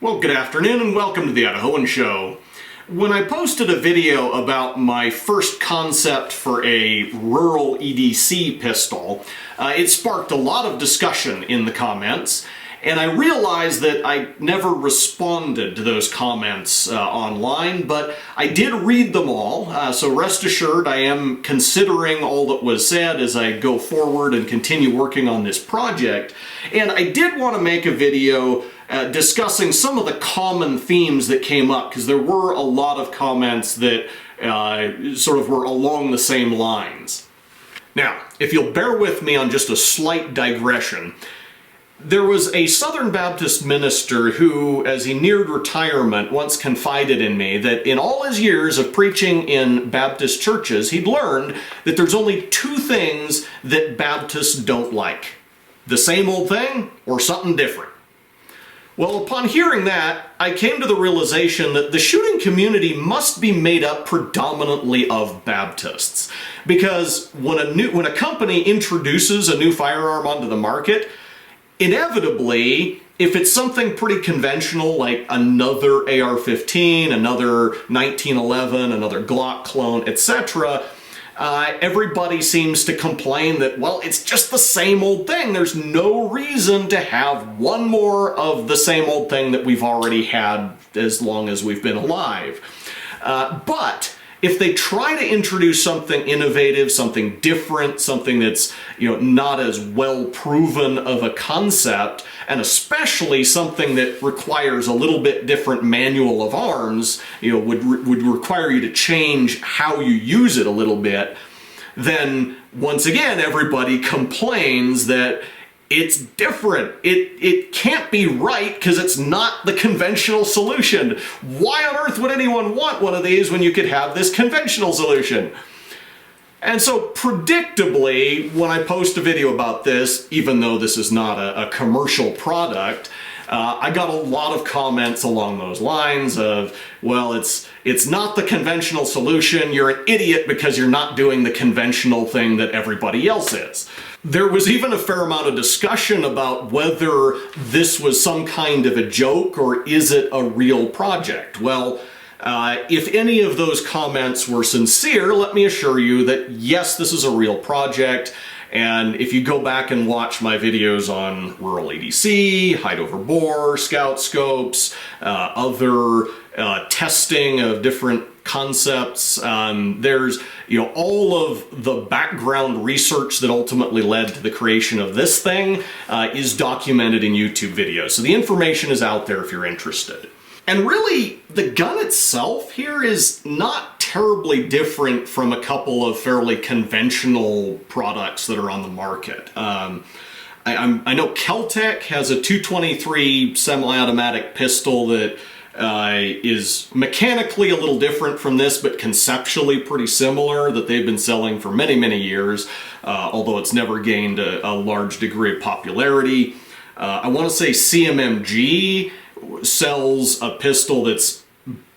Well, good afternoon and welcome to the Idahoan Show. When I posted a video about my first concept for a rural EDC pistol, it sparked a lot of discussion in the comments, and I realized that I never responded to those comments online, but I did read them all, so rest assured I am considering all that was said as I go forward and continue working on this project. And I did want to make a video discussing some of the common themes that came up, because there were a lot of comments that sort of were along the same lines. Now, if you'll bear with me on just a slight digression, there was a Southern Baptist minister who, as he neared retirement, once confided in me that in all his years of preaching in Baptist churches, he'd learned that there's only two things that Baptists don't like: the same old thing or something different. Well, upon hearing that, I came to the realization that the shooting community must be made up predominantly of Baptists. Because when a company introduces a new firearm onto the market, inevitably, if it's something pretty conventional like another AR-15, another 1911, another Glock clone, etc., everybody seems to complain that, well, it's just the same old thing. There's no reason to have one more of the same old thing that we've already had as long as we've been alive. But if they try to introduce something innovative, something different, something that's, not as well proven of a concept, and especially something that requires a little bit different manual of arms, would require you to change how you use it a little bit, then once again everybody complains that it's different. It can't be right because it's not the conventional solution. Why on earth would anyone want one of these when you could have this conventional solution? And so predictably, when I post a video about this, even though this is not a commercial product, I got a lot of comments along those lines of, well, it's not the conventional solution, you're an idiot because you're not doing the conventional thing that everybody else is. There was even a fair amount of discussion about whether this was some kind of a joke or is it a real project. Well, if any of those comments were sincere, let me assure you that yes, this is a real project. And if you go back and watch my videos on rural EDC, height over bore, scout scopes, other testing of different concepts, there's all of the background research that ultimately led to the creation of this thing is documented in YouTube videos. So the information is out there if you're interested. And really, the gun itself here is not terribly different from a couple of fairly conventional products that are on the market. I know Kel-Tec has a 223 semi-automatic pistol that is mechanically a little different from this, but conceptually pretty similar, that they've been selling for many, many years, although it's never gained a large degree of popularity. I want to say CMMG sells a pistol that's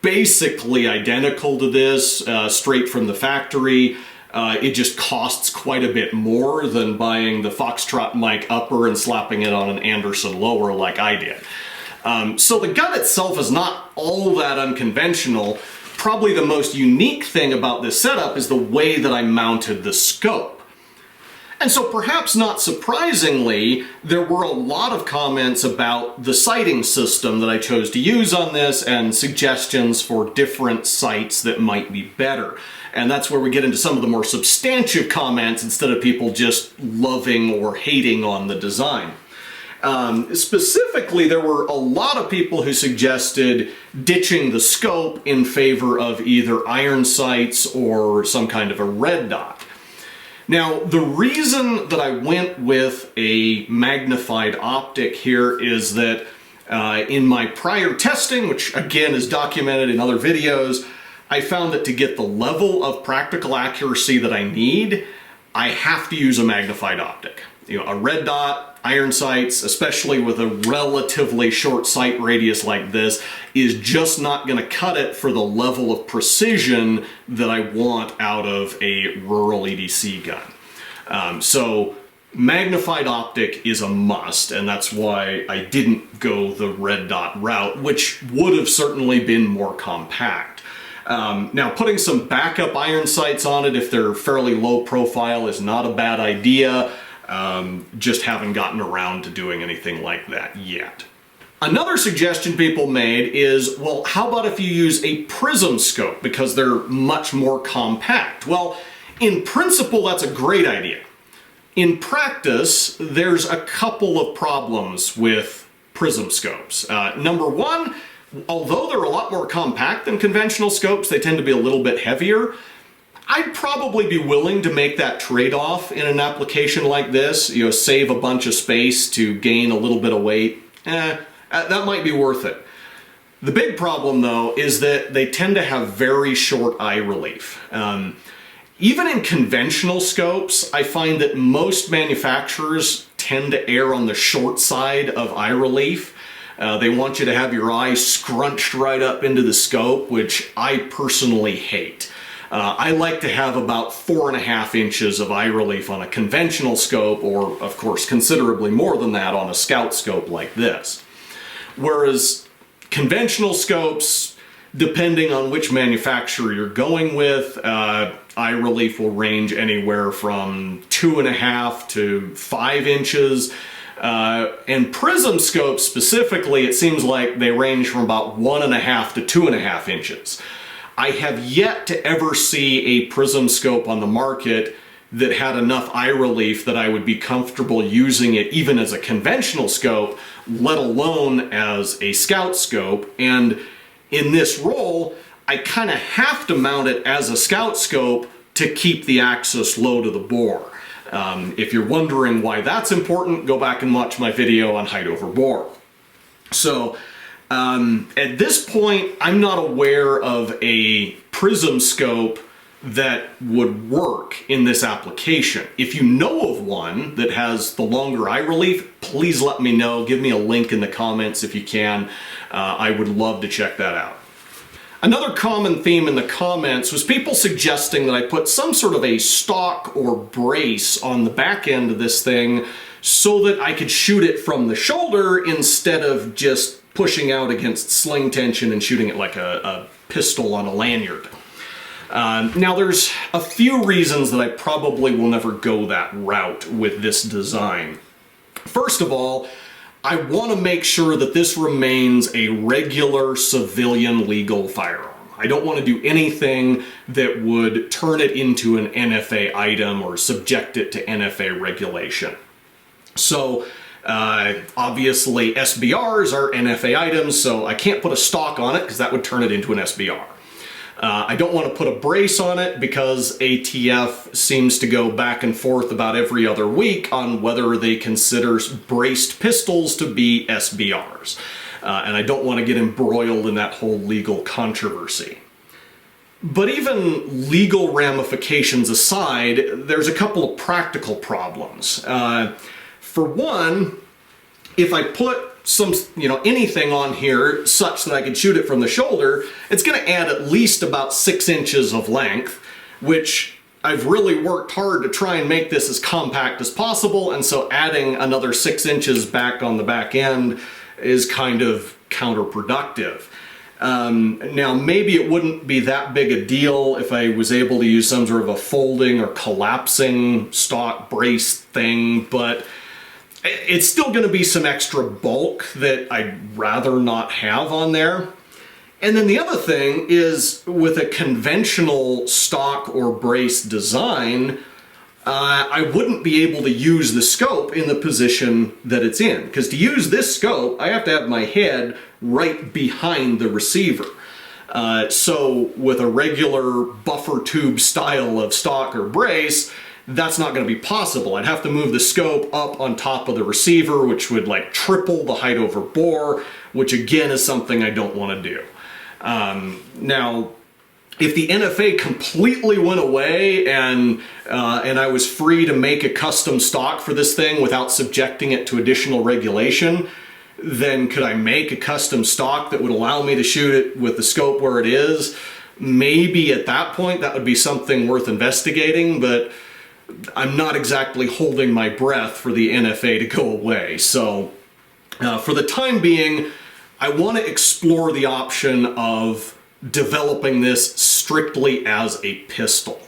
basically identical to this, straight from the factory. It just costs quite a bit more than buying the Foxtrot Mike upper and slapping it on an Anderson lower like I did. So the gun itself is not all that unconventional. Probably the most unique thing about this setup is the way that I mounted the scope. And so perhaps not surprisingly, there were a lot of comments about the sighting system that I chose to use on this and suggestions for different sights that might be better. And that's where we get into some of the more substantive comments instead of people just loving or hating on the design. Specifically, there were a lot of people who suggested ditching the scope in favor of either iron sights or some kind of a red dot. Now, the reason that I went with a magnified optic here is that in my prior testing, which again is documented in other videos, I found that to get the level of practical accuracy that I need, I have to use a magnified optic. A red dot, iron sights, especially with a relatively short sight radius like this, is just not going to cut it for the level of precision that I want out of a rural EDC gun. So magnified optic is a must, and that's why I didn't go the red dot route, which would have certainly been more compact. Now, putting some backup iron sights on it if they're fairly low profile is not a bad idea. Just haven't gotten around to doing anything like that yet. Another suggestion people made is, well, how about if you use a prism scope because they're much more compact? Well, in principle, that's a great idea. In practice, there's a couple of problems with prism scopes. Number one, although they're a lot more compact than conventional scopes, they tend to be a little bit heavier. I'd probably be willing to make that trade-off in an application like this, save a bunch of space to gain a little bit of weight. That might be worth it. The big problem, though, is that they tend to have very short eye relief. Even in conventional scopes, I find that most manufacturers tend to err on the short side of eye relief. They want you to have your eye scrunched right up into the scope, which I personally hate. I like to have about 4.5 inches of eye relief on a conventional scope, or of course considerably more than that on a scout scope like this. Whereas conventional scopes, depending on which manufacturer you're going with, eye relief will range anywhere from 2.5 to 5 inches. And prism scopes specifically, it seems like they range from about 1.5 to 2.5 inches. I have yet to ever see a prism scope on the market that had enough eye relief that I would be comfortable using it even as a conventional scope, let alone as a scout scope. And in this role, I kind of have to mount it as a scout scope to keep the axis low to the bore. If you're wondering why that's important, go back and watch my video on height over bore. So at this point, I'm not aware of a prism scope that would work in this application. If you know of one that has the longer eye relief, please let me know. Give me a link in the comments if you can. I would love to check that out. Another common theme in the comments was people suggesting that I put some sort of a stock or brace on the back end of this thing so that I could shoot it from the shoulder instead of just pushing out against sling tension and shooting it like a pistol on a lanyard. Now there's a few reasons that I probably will never go that route with this design. First of all, I want to make sure that this remains a regular civilian legal firearm. I don't want to do anything that would turn it into an NFA item or subject it to NFA regulation. So obviously SBRs are NFA items, so I can't put a stock on it because that would turn it into an SBR. I don't want to put a brace on it because ATF seems to go back and forth about every other week on whether they consider braced pistols to be SBRs. And I don't want to get embroiled in that whole legal controversy. But even legal ramifications aside, there's a couple of practical problems. For one, if I put anything on here such that I could shoot it from the shoulder, it's going to add at least about 6 inches of length, which I've really worked hard to try and make this as compact as possible, and so adding another 6 inches back on the back end is kind of counterproductive. Now, maybe it wouldn't be that big a deal if I was able to use some sort of a folding or collapsing stock brace thing, but it's still going to be some extra bulk that I'd rather not have on there. And then the other thing is, with a conventional stock or brace design, I wouldn't be able to use the scope in the position that it's in. Because to use this scope, I have to have my head right behind the receiver. So with a regular buffer tube style of stock or brace, that's not going to be possible. I'd have to move the scope up on top of the receiver, which would like triple the height over bore, which again is something I don't want to do. Now, if the NFA completely went away and I was free to make a custom stock for this thing without subjecting it to additional regulation, then could I make a custom stock that would allow me to shoot it with the scope where it is? Maybe at that point that would be something worth investigating, but I'm not exactly holding my breath for the NFA to go away. So for the time being, I want to explore the option of developing this strictly as a pistol.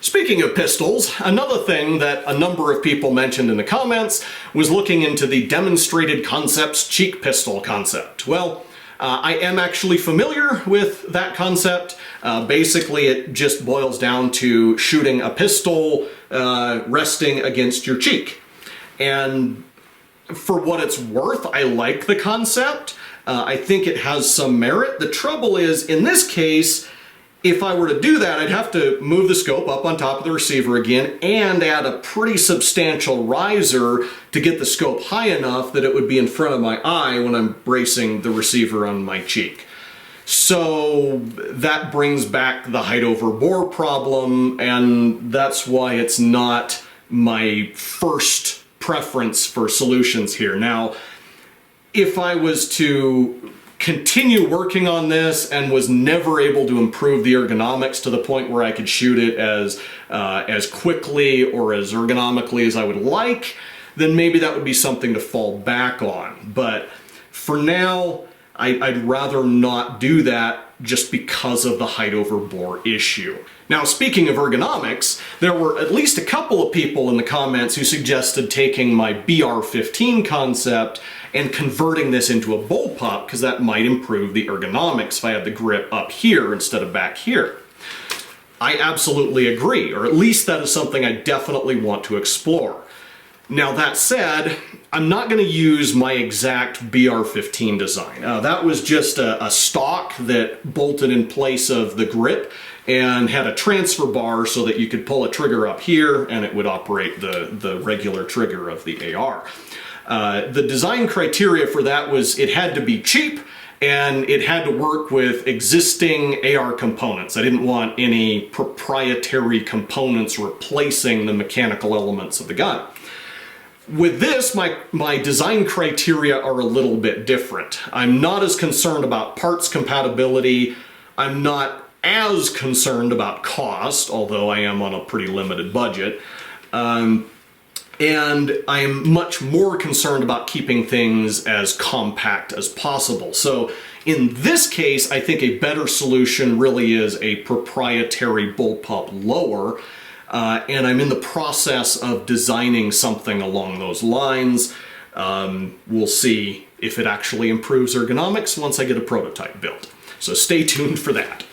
Speaking of pistols, another thing that a number of people mentioned in the comments was looking into the Demonstrated Concepts cheek pistol concept. Well, I am actually familiar with that concept. Basically, it just boils down to shooting a pistol resting against your cheek. And for what it's worth, I like the concept. I think it has some merit. The trouble is, in this case, if I were to do that, I'd have to move the scope up on top of the receiver again and add a pretty substantial riser to get the scope high enough that it would be in front of my eye when I'm bracing the receiver on my cheek. So that brings back the height over bore problem, and that's why it's not my first preference for solutions here. Now, if I was to continue working on this and was never able to improve the ergonomics to the point where I could shoot it as quickly or as ergonomically as I would like, then maybe that would be something to fall back on. But for now, I'd rather not do that just because of the height over bore issue. Now, speaking of ergonomics, there were at least a couple of people in the comments who suggested taking my BR15 concept and converting this into a bullpup, because that might improve the ergonomics if I had the grip up here instead of back here. I absolutely agree, or at least that is something I definitely want to explore. Now, that said, I'm not going to use my exact BR15 design. That was just a stock that bolted in place of the grip and had a transfer bar so that you could pull a trigger up here and it would operate the regular trigger of the AR. The design criteria for that was it had to be cheap and it had to work with existing AR components. I didn't want any proprietary components replacing the mechanical elements of the gun. With this, my design criteria are a little bit different. I'm not as concerned about parts compatibility. I'm not as concerned about cost, although I am on a pretty limited budget. And I am much more concerned about keeping things as compact as possible. So in this case, I think a better solution really is a proprietary bullpup lower. And I'm in the process of designing something along those lines. We'll see if it actually improves ergonomics once I get a prototype built. So stay tuned for that.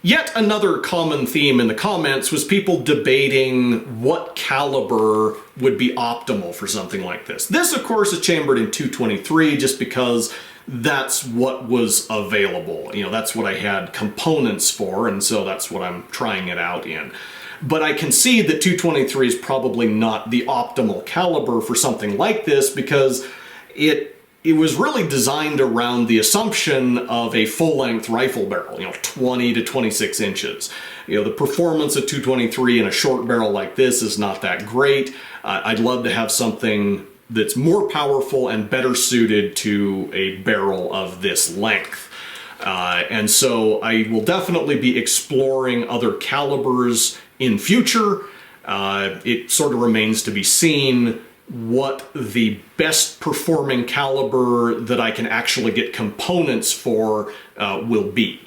Yet another common theme in the comments was people debating what caliber would be optimal for something like this. This, of course, is chambered in .223 just because that's what was available. You know, that's what I had components for, and so that's what I'm trying it out in. But I can see that .223 is probably not the optimal caliber for something like this because it was really designed around the assumption of a full-length rifle barrel, 20 to 26 inches. The performance of .223 in a short barrel like this is not that great. I'd love to have something that's more powerful and better suited to a barrel of this length. And so I will definitely be exploring other calibers in future. It sort of remains to be seen what the best performing caliber that I can actually get components for will be.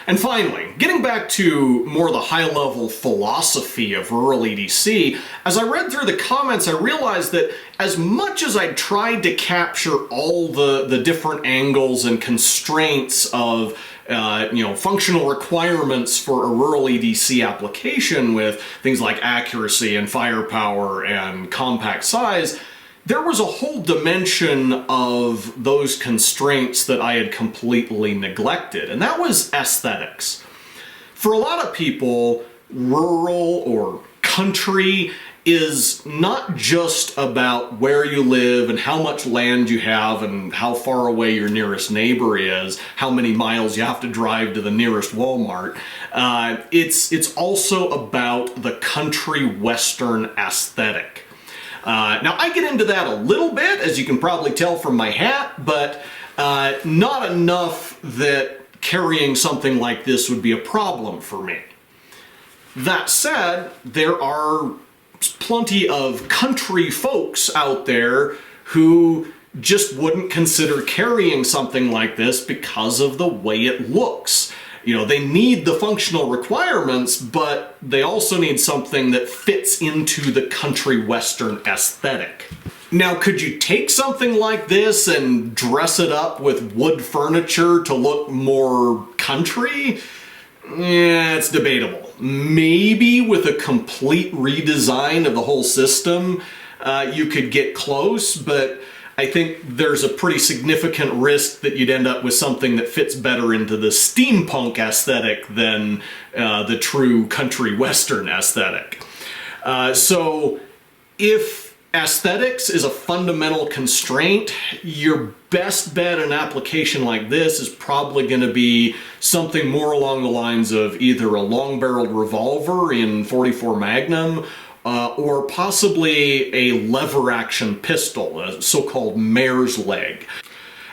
And finally, getting back to more the high-level philosophy of rural EDC, as I read through the comments, I realized that as much as I tried to capture all the different angles and constraints of functional requirements for a rural EDC application with things like accuracy and firepower and compact size, there was a whole dimension of those constraints that I had completely neglected, and that was aesthetics. For a lot of people, rural or country is not just about where you live and how much land you have and how far away your nearest neighbor is, how many miles you have to drive to the nearest Walmart. It's also about the country western aesthetic. Now, I get into that a little bit, as you can probably tell from my hat, but not enough that carrying something like this would be a problem for me. That said, there are plenty of country folks out there who just wouldn't consider carrying something like this because of the way it looks. You know, they need the functional requirements, but they also need something that fits into the country western aesthetic. Now, could you take something like this and dress it up with wood furniture to look more country? Yeah, it's debatable. Maybe with a complete redesign of the whole system, you could get close, but I think there's a pretty significant risk that you'd end up with something that fits better into the steampunk aesthetic than the true country western aesthetic. So if aesthetics is a fundamental constraint, your best bet in an application like this is probably going to be something more along the lines of either a long-barreled revolver in .44 Magnum or possibly a lever-action pistol, a so-called mare's leg.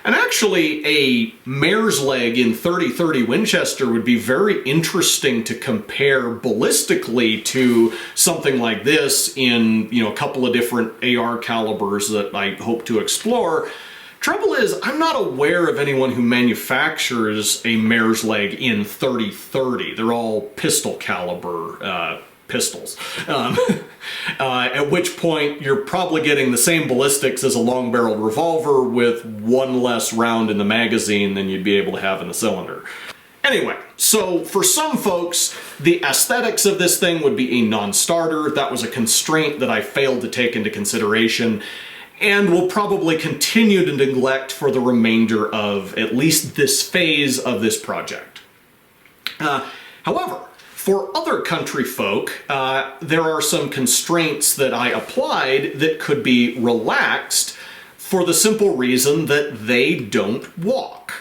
And actually, a mare's leg in .30-30 Winchester would be very interesting to compare ballistically to something like this in, you know, a couple of different AR calibers that I hope to explore. Trouble is, I'm not aware of anyone who manufactures a mare's leg in .30-30. They're all pistol caliber pistols. At which point you're probably getting the same ballistics as a long-barreled revolver with one less round in the magazine than you'd be able to have in the cylinder. Anyway, so for some folks, the aesthetics of this thing would be a non-starter. That was a constraint that I failed to take into consideration and will probably continue to neglect for the remainder of at least this phase of this project. However, for other country folk, there are some constraints that I applied that could be relaxed for the simple reason that they don't walk.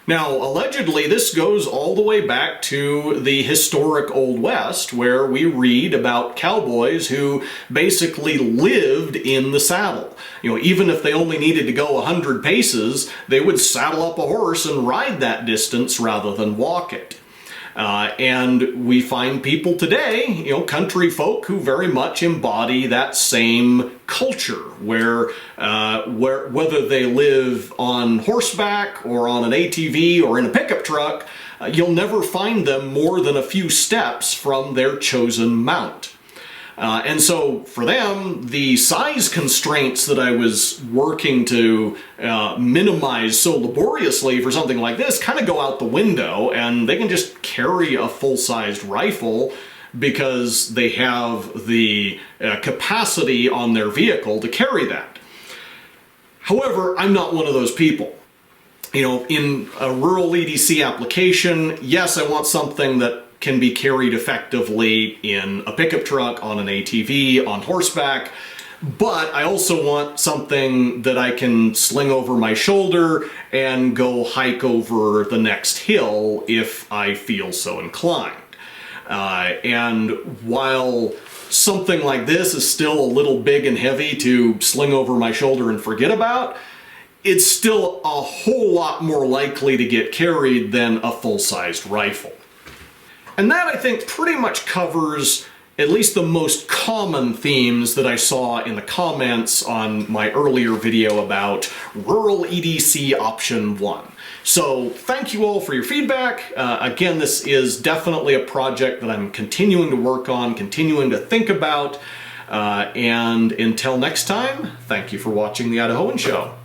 Now, allegedly, this goes all the way back to the historic Old West, where we read about cowboys who basically lived in the saddle. You know, even if they only needed to go 100 paces, they would saddle up a horse and ride that distance rather than walk it. And we find people today, you know, country folk who very much embody that same culture where whether they live on horseback or on an ATV or in a pickup truck, you'll never find them more than a few steps from their chosen mount. And so for them, the size constraints that I was working to minimize so laboriously for something like this kind of go out the window, and they can just carry a full-sized rifle because they have the capacity on their vehicle to carry that. However, I'm not one of those people. You know, in a rural EDC application, yes, I want something that can be carried effectively in a pickup truck, on an ATV, on horseback, but I also want something that I can sling over my shoulder and go hike over the next hill if I feel so inclined. And while something like this is still a little big and heavy to sling over my shoulder and forget about, it's still a whole lot more likely to get carried than a full-sized rifle. And that, I think, pretty much covers at least the most common themes that I saw in the comments on my earlier video about Rural EDC Option 1. So thank you all for your feedback. Again, this is definitely a project that I'm continuing to work on, continuing to think about. And until next time, thank you for watching The Idahoan Show.